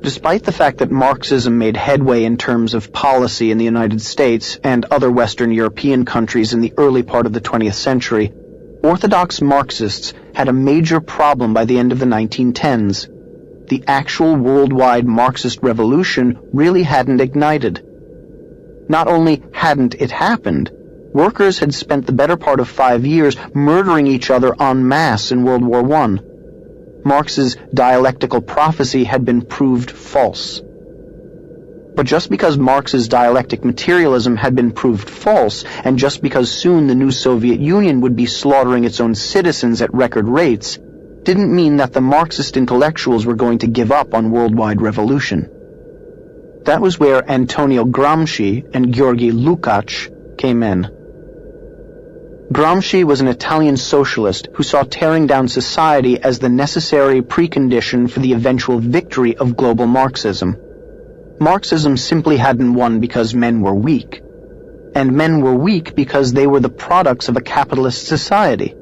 Despite the fact that Marxism made headway in terms of policy in the United States and other Western European countries in the early part of the 20th century, orthodox Marxists had a major problem by the end of the 1910s. The actual worldwide Marxist revolution really hadn't ignited. Not only hadn't it happened, workers had spent the better part of 5 years murdering each other en masse in World War I. Marx's dialectical prophecy had been proved false. But just because Marx's dialectic materialism had been proved false, and just because soon the new Soviet Union would be slaughtering its own citizens at record rates, didn't mean that the Marxist intellectuals were going to give up on worldwide revolution. That was where Antonio Gramsci and Georgy Lukács came in. Gramsci was an Italian socialist who saw tearing down society as the necessary precondition for the eventual victory of global Marxism. Marxism simply hadn't won because men were weak. And men were weak because they were the products of a capitalist society.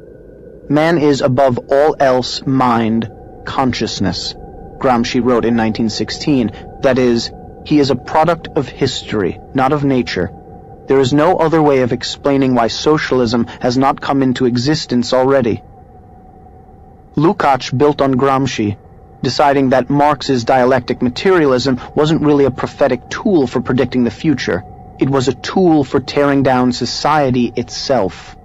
Man is above all else mind, consciousness, Gramsci wrote in 1916. That is, he is a product of history, not of nature. There is no other way of explaining why socialism has not come into existence already. Lukács built on Gramsci, deciding that Marx's dialectic materialism wasn't really a prophetic tool for predicting the future. It was a tool for tearing down society itself.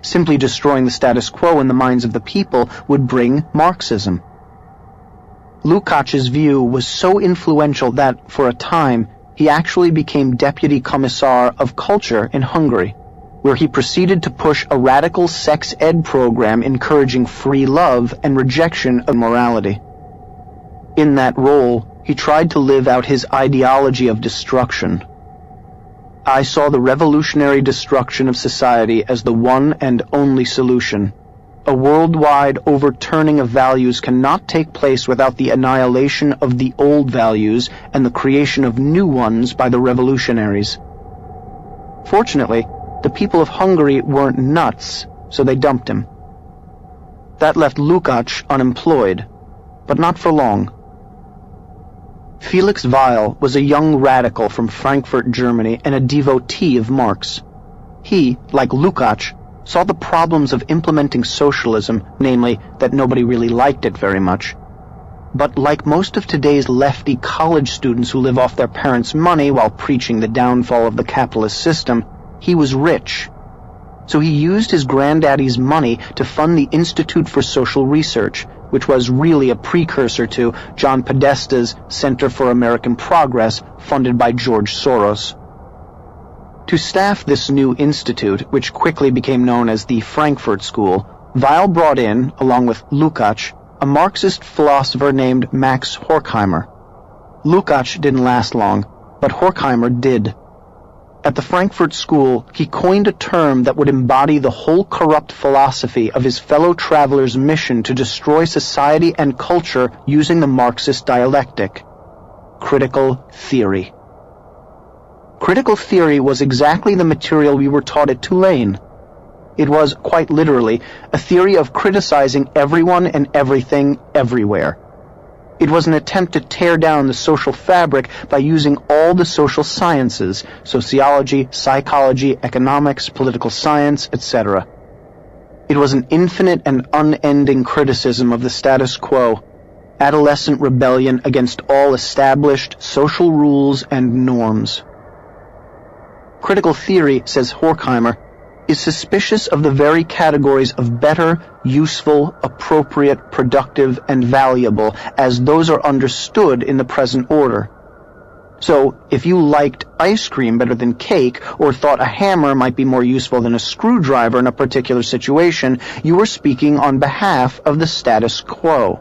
Simply destroying the status quo in the minds of the people would bring Marxism. Lukács's view was so influential that, for a time, he actually became Deputy Commissar of Culture in Hungary, where he proceeded to push a radical sex ed program encouraging free love and rejection of morality. In that role, he tried to live out his ideology of destruction. I saw the revolutionary destruction of society as the one and only solution. A worldwide overturning of values cannot take place without the annihilation of the old values and the creation of new ones by the revolutionaries. Fortunately, the people of Hungary weren't nuts, so they dumped him. That left Lukács unemployed, but not for long. Felix Weil was a young radical from Frankfurt, Germany, and a devotee of Marx. He, like Lukács, saw the problems of implementing socialism, namely that nobody really liked it very much. But like most of today's lefty college students who live off their parents' money while preaching the downfall of the capitalist system, he was rich. So he used his granddaddy's money to fund the Institute for Social Research, which was really a precursor to John Podesta's Center for American Progress, funded by George Soros. To staff this new institute, which quickly became known as the Frankfurt School, Weil brought in, along with Lukács, a Marxist philosopher named Max Horkheimer. Lukács didn't last long, but Horkheimer did. At the Frankfurt School, he coined a term that would embody the whole corrupt philosophy of his fellow travelers' mission to destroy society and culture using the Marxist dialectic: critical theory. Critical theory was exactly the material we were taught at Tulane. It was, quite literally, a theory of criticizing everyone and everything everywhere. It was an attempt to tear down the social fabric by using all the social sciences: sociology, psychology, economics, political science, etc. It was an infinite and unending criticism of the status quo, adolescent rebellion against all established social rules and norms. Critical theory, says Horkheimer, is suspicious of the very categories of better, useful, appropriate, productive, and valuable as those are understood in the present order. So, if you liked ice cream better than cake, or thought a hammer might be more useful than a screwdriver in a particular situation, you were speaking on behalf of the status quo.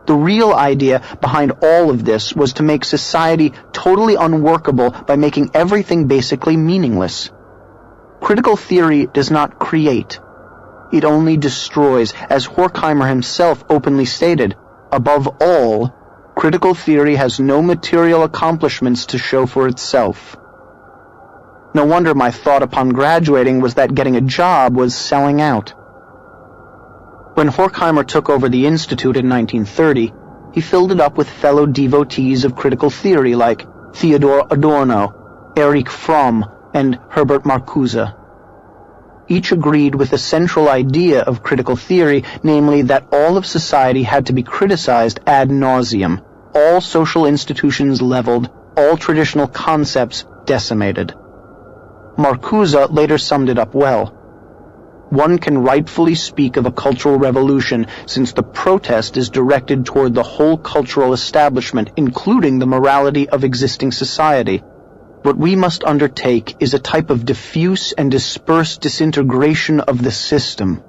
The real idea behind all of this was to make society totally unworkable by making everything basically meaningless. Critical theory does not create. It only destroys, as Horkheimer himself openly stated. Above all, critical theory has no material accomplishments to show for itself. No wonder my thought upon graduating was that getting a job was selling out. When Horkheimer took over the Institute in 1930, he filled it up with fellow devotees of critical theory like Theodor Adorno, Erich Fromm, and Herbert Marcuse. Each agreed with the central idea of critical theory, namely that all of society had to be criticized ad nauseum, all social institutions leveled, all traditional concepts decimated. Marcuse later summed it up well. One can rightfully speak of a cultural revolution since the protest is directed toward the whole cultural establishment, including the morality of existing society. What we must undertake is a type of diffuse and dispersed disintegration of the system.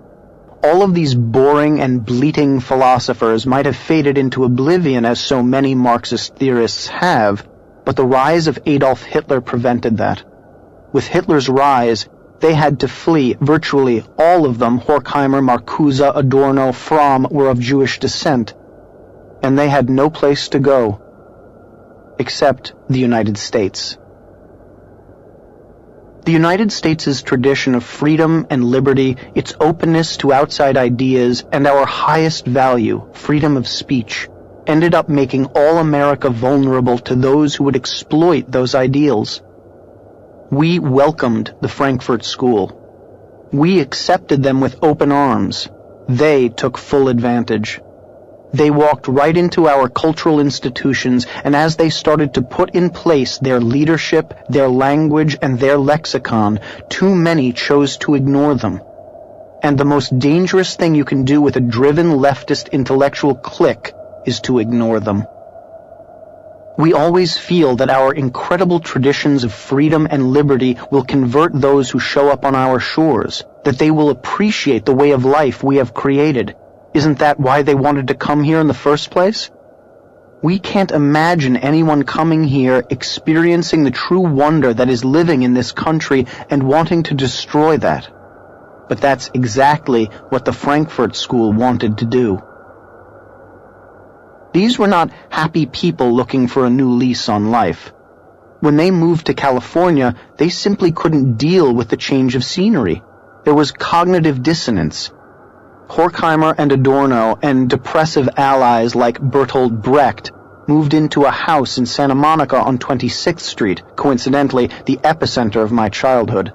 All of these boring and bleating philosophers might have faded into oblivion as so many Marxist theorists have, but the rise of Adolf Hitler prevented that. With Hitler's rise, they had to flee. Virtually all of them, Horkheimer, Marcuse, Adorno, Fromm, were of Jewish descent, and they had no place to go except the United States. The United States' tradition of freedom and liberty, its openness to outside ideas, and our highest value, freedom of speech, ended up making all America vulnerable to those who would exploit those ideals. We welcomed the Frankfurt School. We accepted them with open arms. They took full advantage. They walked right into our cultural institutions, and as they started to put in place their leadership, their language, and their lexicon, too many chose to ignore them. And the most dangerous thing you can do with a driven leftist intellectual clique is to ignore them. We always feel that our incredible traditions of freedom and liberty will convert those who show up on our shores, that they will appreciate the way of life we have created. Isn't that why they wanted to come here in the first place? We can't imagine anyone coming here experiencing the true wonder that is living in this country and wanting to destroy that. But that's exactly what the Frankfurt School wanted to do. These were not happy people looking for a new lease on life. When they moved to California, they simply couldn't deal with the change of scenery. There was cognitive dissonance. Horkheimer and Adorno and depressive allies like Bertolt Brecht moved into a house in Santa Monica on 26th Street, coincidentally the epicenter of my childhood.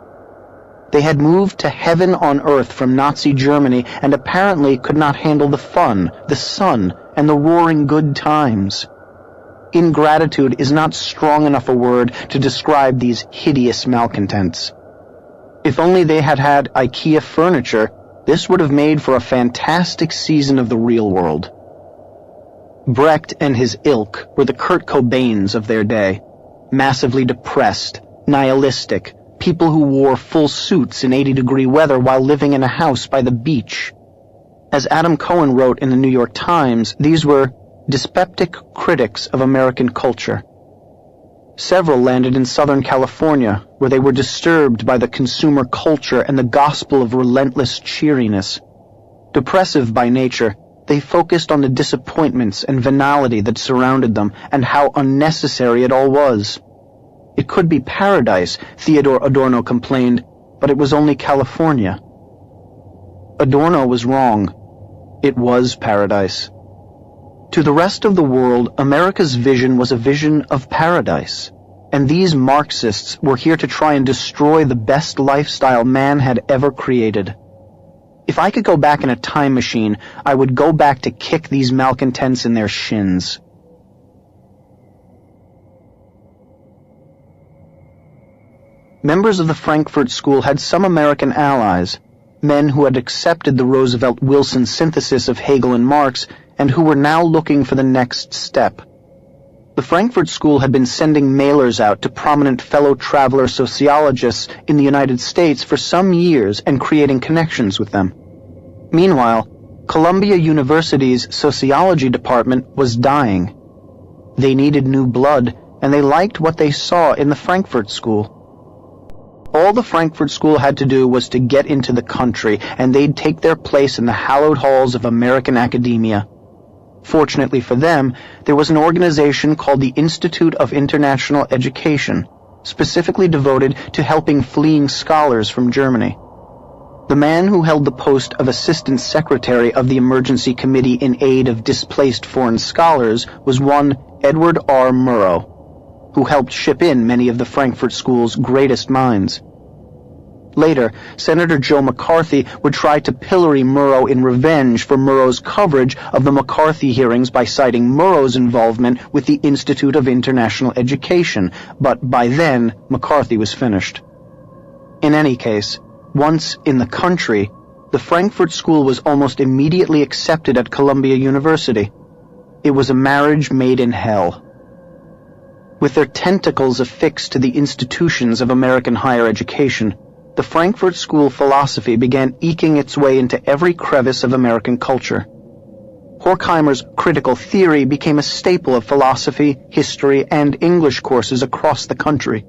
They had moved to heaven on earth from Nazi Germany and apparently could not handle the fun, the sun, and the roaring good times. Ingratitude is not strong enough a word to describe these hideous malcontents. If only they had had IKEA furniture, this would have made for a fantastic season of the real world. Brecht and his ilk were the Kurt Cobains of their day, massively depressed, nihilistic, people who wore full suits in 80-degree weather while living in a house by the beach. As Adam Cohen wrote in the New York Times, these were dyspeptic critics of American culture. Several landed in Southern California, where they were disturbed by the consumer culture and the gospel of relentless cheeriness. Depressive by nature, they focused on the disappointments and venality that surrounded them and how unnecessary it all was. It could be paradise, Theodor Adorno complained, but it was only California. Adorno was wrong. It was paradise. To the rest of the world, America's vision was a vision of paradise, and these Marxists were here to try and destroy the best lifestyle man had ever created. If I could go back in a time machine, I would go back to kick these malcontents in their shins. Members of the Frankfurt School had some American allies, men who had accepted the Roosevelt-Wilson synthesis of Hegel and Marx and who were now looking for the next step. The Frankfurt School had been sending mailers out to prominent fellow traveler sociologists in the United States for some years and creating connections with them. Meanwhile, Columbia University's sociology department was dying. They needed new blood, and they liked what they saw in the Frankfurt School. All the Frankfurt School had to do was to get into the country, and they'd take their place in the hallowed halls of American academia. Fortunately for them, there was an organization called the Institute of International Education, specifically devoted to helping fleeing scholars from Germany. The man who held the post of Assistant Secretary of the Emergency Committee in Aid of Displaced Foreign Scholars was one Edward R. Murrow, who helped ship in many of the Frankfurt School's greatest minds. Later, Senator Joe McCarthy would try to pillory Murrow in revenge for Murrow's coverage of the McCarthy hearings by citing Murrow's involvement with the Institute of International Education, but by then, McCarthy was finished. In any case, once in the country, the Frankfurt School was almost immediately accepted at Columbia University. It was a marriage made in hell. With their tentacles affixed to the institutions of American higher education, the Frankfurt School philosophy began eking its way into every crevice of American culture. Horkheimer's critical theory became a staple of philosophy, history, and English courses across the country.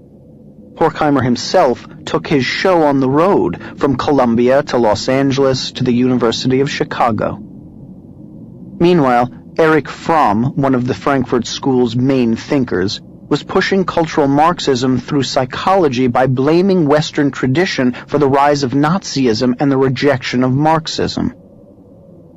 Horkheimer himself took his show on the road, from Columbia to Los Angeles to the University of Chicago. Meanwhile, Erich Fromm, one of the Frankfurt School's main thinkers, was pushing cultural Marxism through psychology by blaming Western tradition for the rise of Nazism and the rejection of Marxism.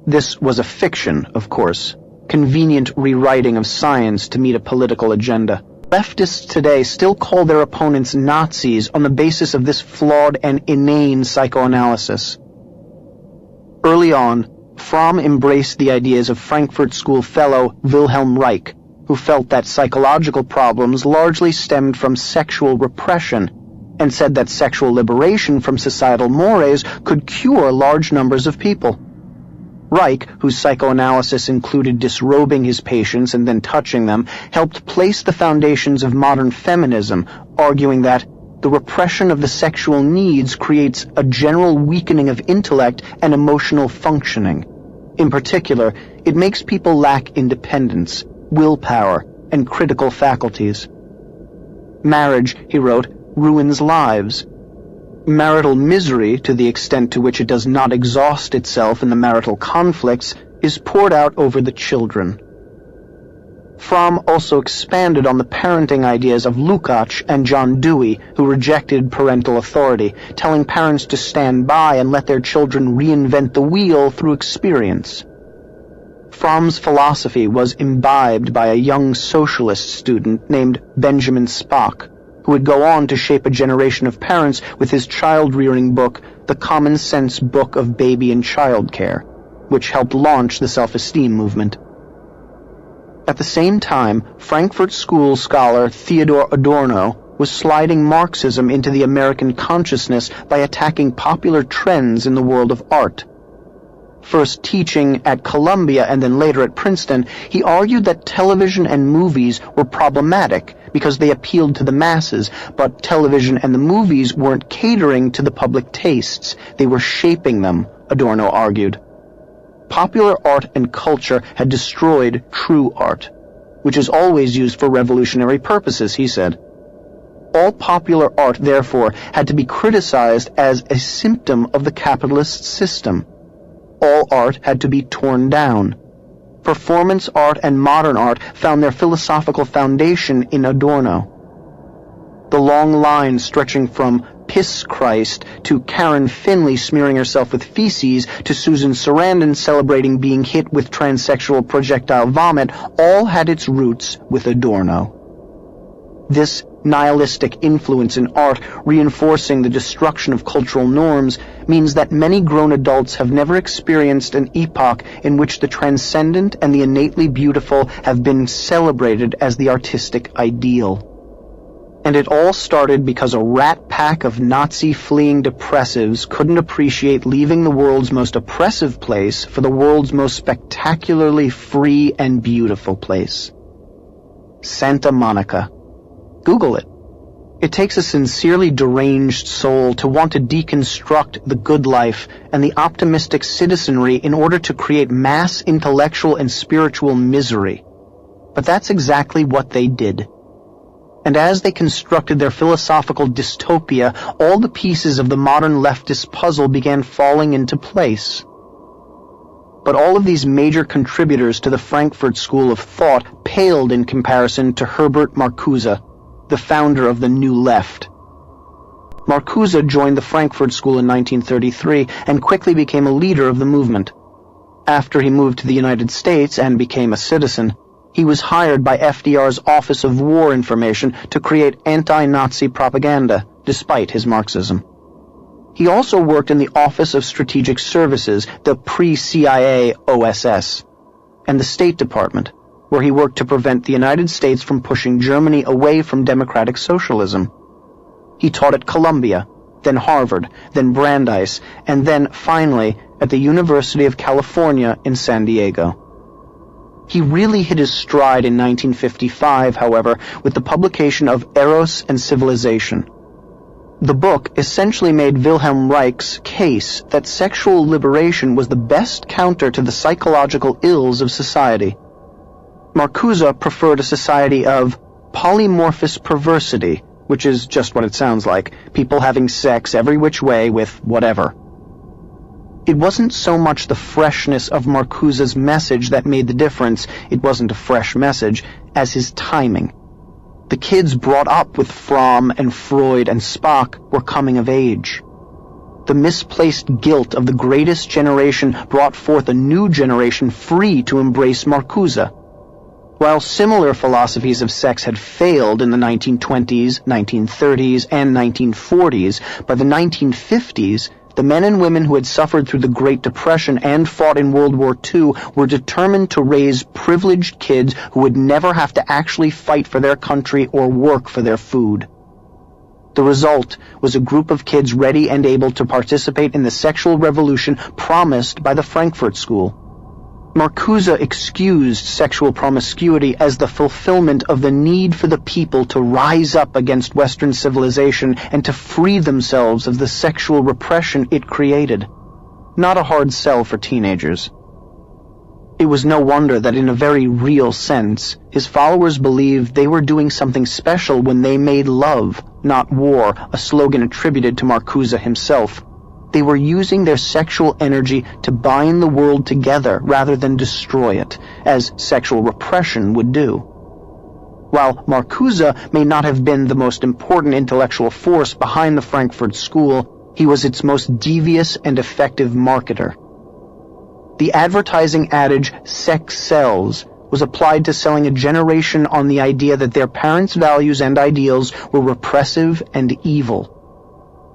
This was a fiction, of course, convenient rewriting of science to meet a political agenda. Leftists today still call their opponents Nazis on the basis of this flawed and inane psychoanalysis. Early on, Fromm embraced the ideas of Frankfurt School fellow Wilhelm Reich, who felt that psychological problems largely stemmed from sexual repression, and said that sexual liberation from societal mores could cure large numbers of people. Reich, whose psychoanalysis included disrobing his patients and then touching them, helped place the foundations of modern feminism, arguing that the repression of the sexual needs creates a general weakening of intellect and emotional functioning. In particular, it makes people lack independence, willpower, and critical faculties. Marriage, he wrote, ruins lives. Marital misery, to the extent to which it does not exhaust itself in the marital conflicts, is poured out over the children. Fromm also expanded on the parenting ideas of Lukács and John Dewey, who rejected parental authority, telling parents to stand by and let their children reinvent the wheel through experience. Fromm's philosophy was imbibed by a young socialist student named Benjamin Spock, who would go on to shape a generation of parents with his child-rearing book, The Common Sense Book of Baby and Child Care, which helped launch the self-esteem movement. At the same time, Frankfurt School scholar Theodor Adorno was sliding Marxism into the American consciousness by attacking popular trends in the world of art. First teaching at Columbia and then later at Princeton, he argued that television and movies were problematic because they appealed to the masses, but television and the movies weren't catering to the public tastes. They were shaping them, Adorno argued. Popular art and culture had destroyed true art, which is always used for revolutionary purposes, he said. All popular art, therefore, had to be criticized as a symptom of the capitalist system. All art had to be torn down. Performance art and modern art found their philosophical foundation in Adorno. The long line stretching from Piss Christ to Karen Finley smearing herself with feces to Susan Sarandon celebrating being hit with transsexual projectile vomit all had its roots with Adorno. This nihilistic influence in art reinforcing the destruction of cultural norms means that many grown adults have never experienced an epoch in which the transcendent and the innately beautiful have been celebrated as the artistic ideal. And it all started because a rat pack of Nazi-fleeing depressives couldn't appreciate leaving the world's most oppressive place for the world's most spectacularly free and beautiful place. Santa Monica. Google it. It takes a sincerely deranged soul to want to deconstruct the good life and the optimistic citizenry in order to create mass intellectual and spiritual misery. But that's exactly what they did. And as they constructed their philosophical dystopia, all the pieces of the modern leftist puzzle began falling into place. But all of these major contributors to the Frankfurt School of Thought paled in comparison to Herbert Marcuse, the founder of the New Left. Marcuse joined the Frankfurt School in 1933 and quickly became a leader of the movement. After he moved to the United States and became a citizen, he was hired by FDR's Office of War Information to create anti-Nazi propaganda, despite his Marxism. He also worked in the Office of Strategic Services, the pre-CIA OSS, and the State Department, where he worked to prevent the United States from pushing Germany away from democratic socialism. He taught at Columbia, then Harvard, then Brandeis, and then, finally, at the University of California in San Diego. He really hit his stride in 1955, however, with the publication of Eros and Civilization. The book essentially made Wilhelm Reich's case that sexual liberation was the best counter to the psychological ills of society. Marcuse preferred a society of polymorphous perversity, which is just what it sounds like, people having sex every which way with whatever. It wasn't so much the freshness of Marcuse's message that made the difference, it wasn't a fresh message, as his timing. The kids brought up with Fromm and Freud and Spock were coming of age. The misplaced guilt of the greatest generation brought forth a new generation free to embrace Marcuse. While similar philosophies of sex had failed in the 1920s, 1930s, and 1940s, by the 1950s, the men and women who had suffered through the Great Depression and fought in World War II were determined to raise privileged kids who would never have to actually fight for their country or work for their food. The result was a group of kids ready and able to participate in the sexual revolution promised by the Frankfurt School. Marcuse excused sexual promiscuity as the fulfillment of the need for the people to rise up against Western civilization and to free themselves of the sexual repression it created. Not a hard sell for teenagers. It was no wonder that in a very real sense, his followers believed they were doing something special when they made love, not war, a slogan attributed to Marcuse himself. They were using their sexual energy to bind the world together rather than destroy it, as sexual repression would do. While Marcuse may not have been the most important intellectual force behind the Frankfurt School, he was its most devious and effective marketer. The advertising adage, "sex sells," was applied to selling a generation on the idea that their parents' values and ideals were repressive and evil.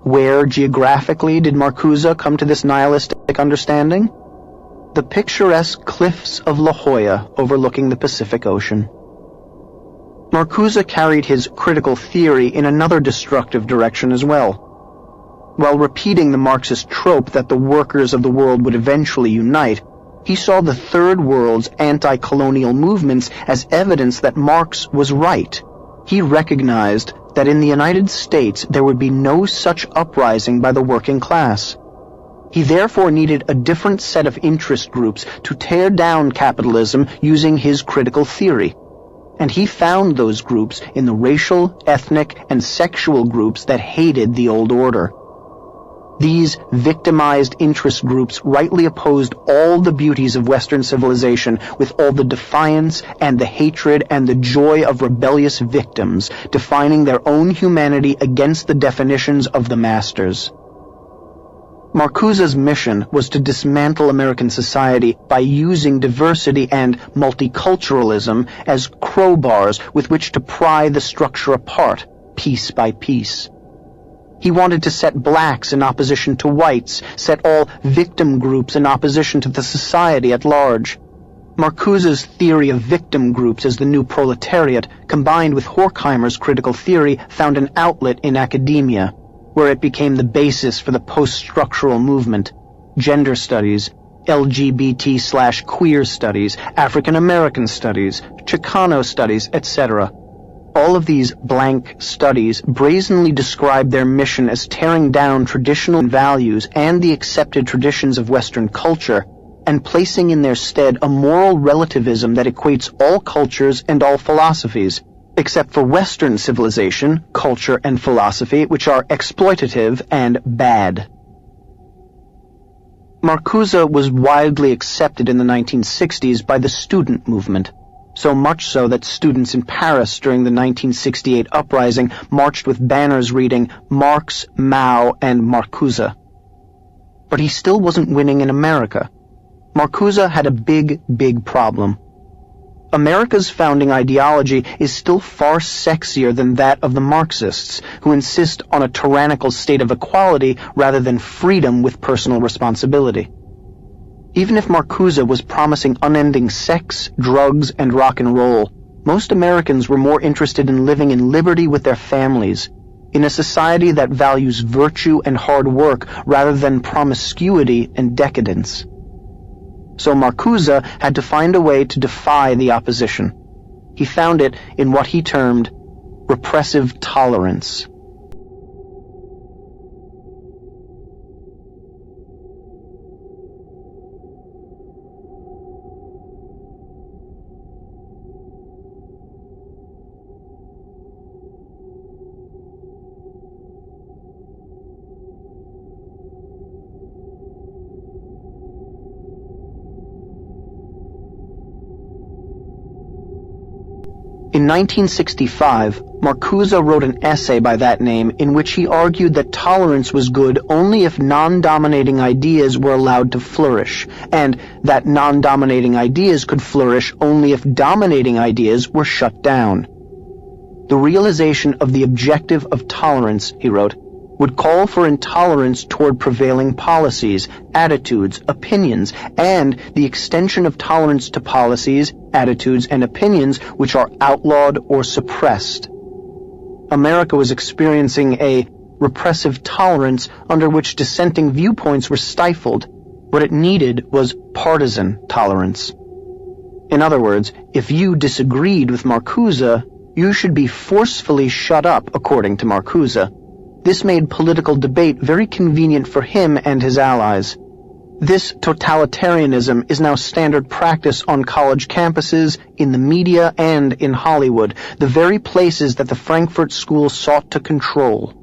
Where, geographically, did Marcuse come to this nihilistic understanding? The picturesque cliffs of La Jolla overlooking the Pacific Ocean. Marcuse carried his critical theory in another destructive direction as well. While repeating the Marxist trope that the workers of the world would eventually unite, he saw the Third World's anti-colonial movements as evidence that Marx was right. He recognized that in the United States there would be no such uprising by the working class. He therefore needed a different set of interest groups to tear down capitalism using his critical theory. And he found those groups in the racial, ethnic, and sexual groups that hated the old order. These victimized interest groups rightly opposed all the beauties of Western civilization with all the defiance and the hatred and the joy of rebellious victims, defining their own humanity against the definitions of the masters. Marcuse's mission was to dismantle American society by using diversity and multiculturalism as crowbars with which to pry the structure apart, piece by piece. He wanted to set blacks in opposition to whites, set all victim groups in opposition to the society at large. Marcuse's theory of victim groups as the new proletariat, combined with Horkheimer's critical theory, found an outlet in academia, where it became the basis for the post-structural movement, gender studies, LGBT/queer studies, African American studies, Chicano studies, etc. All of these blank studies brazenly describe their mission as tearing down traditional values and the accepted traditions of Western culture and placing in their stead a moral relativism that equates all cultures and all philosophies, except for Western civilization, culture, and philosophy, which are exploitative and bad. Marcuse was widely accepted in the 1960s by the student movement. so much so that students in Paris during the 1968 uprising marched with banners reading Marx, Mao, and Marcuse. But he still wasn't winning in America. Marcuse had a big problem. America's founding ideology is still far sexier than that of the Marxists, who insist on a tyrannical state of equality rather than freedom with personal responsibility. Even if Marcuse was promising unending sex, drugs, and rock and roll, most Americans were more interested in living in liberty with their families, in a society that values virtue and hard work rather than promiscuity and decadence. So Marcuse had to find a way to defy the opposition. He found it in what he termed repressive tolerance. In 1965, Marcuse wrote an essay by that name in which he argued that tolerance was good only if non-dominating ideas were allowed to flourish, and that non-dominating ideas could flourish only if dominating ideas were shut down. The realization of the objective of tolerance, he wrote, would call for intolerance toward prevailing policies, attitudes, opinions, and the extension of tolerance to policies, attitudes, and opinions which are outlawed or suppressed. America was experiencing a repressive tolerance under which dissenting viewpoints were stifled. What it needed was partisan tolerance. In other words, if you disagreed with Marcuse, you should be forcefully shut up, according to Marcuse. This made political debate very convenient for him and his allies. This totalitarianism is now standard practice on college campuses, in the media, and in Hollywood, the very places that the Frankfurt School sought to control.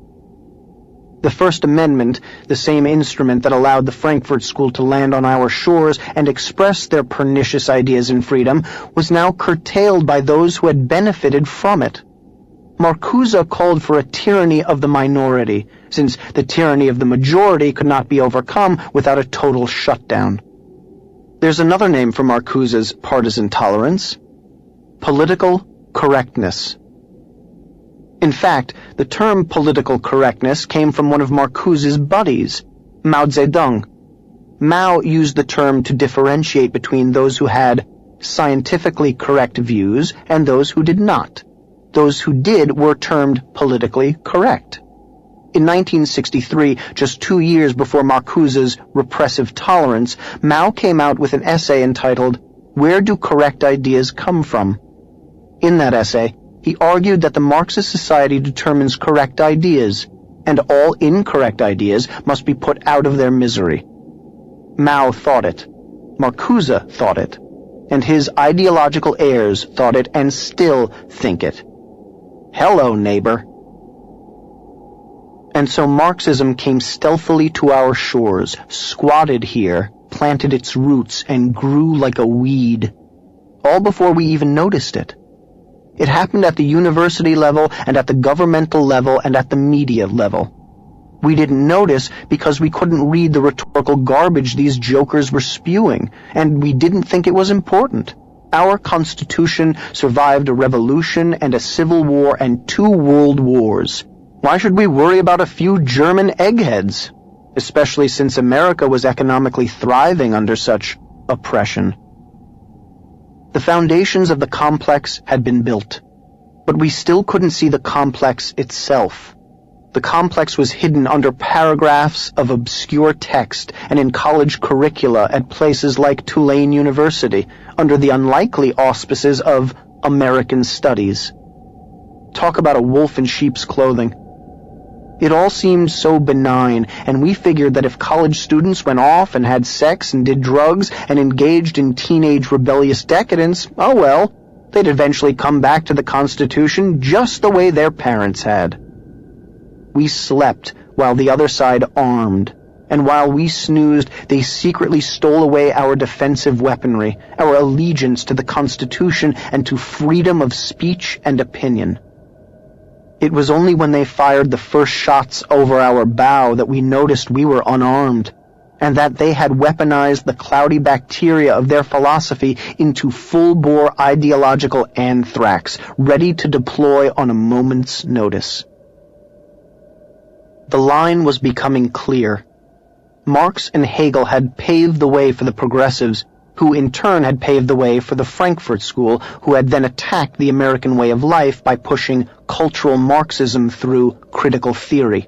The First Amendment, the same instrument that allowed the Frankfurt School to land on our shores and express their pernicious ideas in freedom, was now curtailed by those who had benefited from it. Marcuse called for a tyranny of the minority, since the tyranny of the majority could not be overcome without a total shutdown. There's another name for Marcuse's partisan tolerance: political correctness. In fact, the term political correctness came from one of Marcuse's buddies, Mao Zedong. Mao used the term to differentiate between those who had scientifically correct views and those who did not. Those who did were termed politically correct. In 1963, just 2 years before Marcuse's repressive tolerance, Mao came out with an essay entitled, "Where Do Correct Ideas Come From?" In that essay, he argued that the Marxist society determines correct ideas, and all incorrect ideas must be put out of their misery. Mao thought it, Marcuse thought it, and his ideological heirs thought it and still think it. Hello, neighbor. And so Marxism came stealthily to our shores, squatted here, planted its roots, and grew like a weed, all before we even noticed it. It happened at the university level and at the governmental level and at the media level. We didn't notice because we couldn't read the rhetorical garbage these jokers were spewing, and we didn't think it was important. Our Constitution survived a revolution and a civil war and 2 world wars. Why should we worry about a few German eggheads? Especially since America was economically thriving under such oppression. The foundations of the complex had been built, but we still couldn't see the complex itself. The complex was hidden under paragraphs of obscure text and in college curricula at places like Tulane University, under the unlikely auspices of American Studies. Talk about a wolf in sheep's clothing. It all seemed so benign, and we figured that if college students went off and had sex and did drugs and engaged in teenage rebellious decadence, oh well, they'd eventually come back to the Constitution just the way their parents had. We slept while the other side armed, And while we snoozed, they secretly stole away our defensive weaponry, our allegiance to the Constitution and to freedom of speech and opinion. It was only when they fired the first shots over our bow that we noticed we were unarmed, and that they had weaponized the cloudy bacteria of their philosophy into full-bore ideological anthrax, ready to deploy on a moment's notice. The line was becoming clear. Marx and Hegel had paved the way for the progressives, who in turn had paved the way for the Frankfurt School, who had then attacked the American way of life by pushing cultural Marxism through critical theory.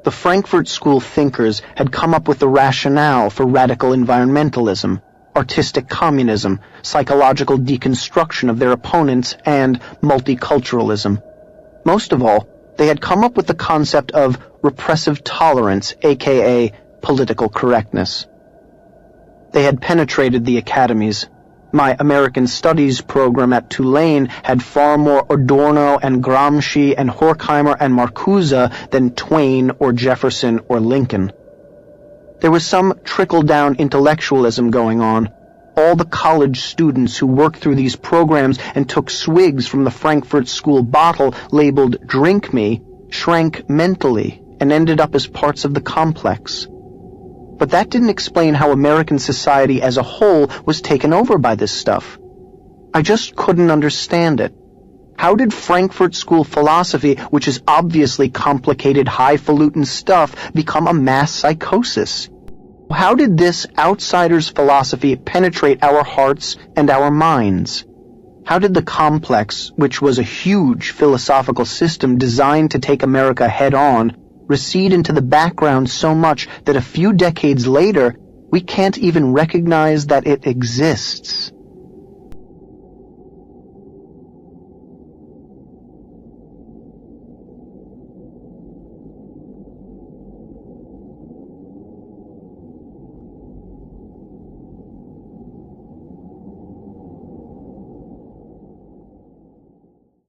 The Frankfurt School thinkers had come up with the rationale for radical environmentalism, artistic communism, psychological deconstruction of their opponents, and multiculturalism. Most of all, they had come up with the concept of repressive tolerance, aka political correctness. They had penetrated the academies. My American Studies program at Tulane had far more Adorno and Gramsci and Horkheimer and Marcuse than Twain or Jefferson or Lincoln. There was some trickle-down intellectualism going on. All the college students who worked through these programs and took swigs from the Frankfurt School bottle labeled "Drink Me" shrank mentally and ended up as parts of the complex. But that didn't explain how American society as a whole was taken over by this stuff. I just couldn't understand it. How did Frankfurt School philosophy, which is obviously complicated, highfalutin stuff, become a mass psychosis? How did this outsider's philosophy penetrate our hearts and our minds? How did the complex, which was a huge philosophical system designed to take America head-on, recede into the background so much that a few decades later, we can't even recognize that it exists?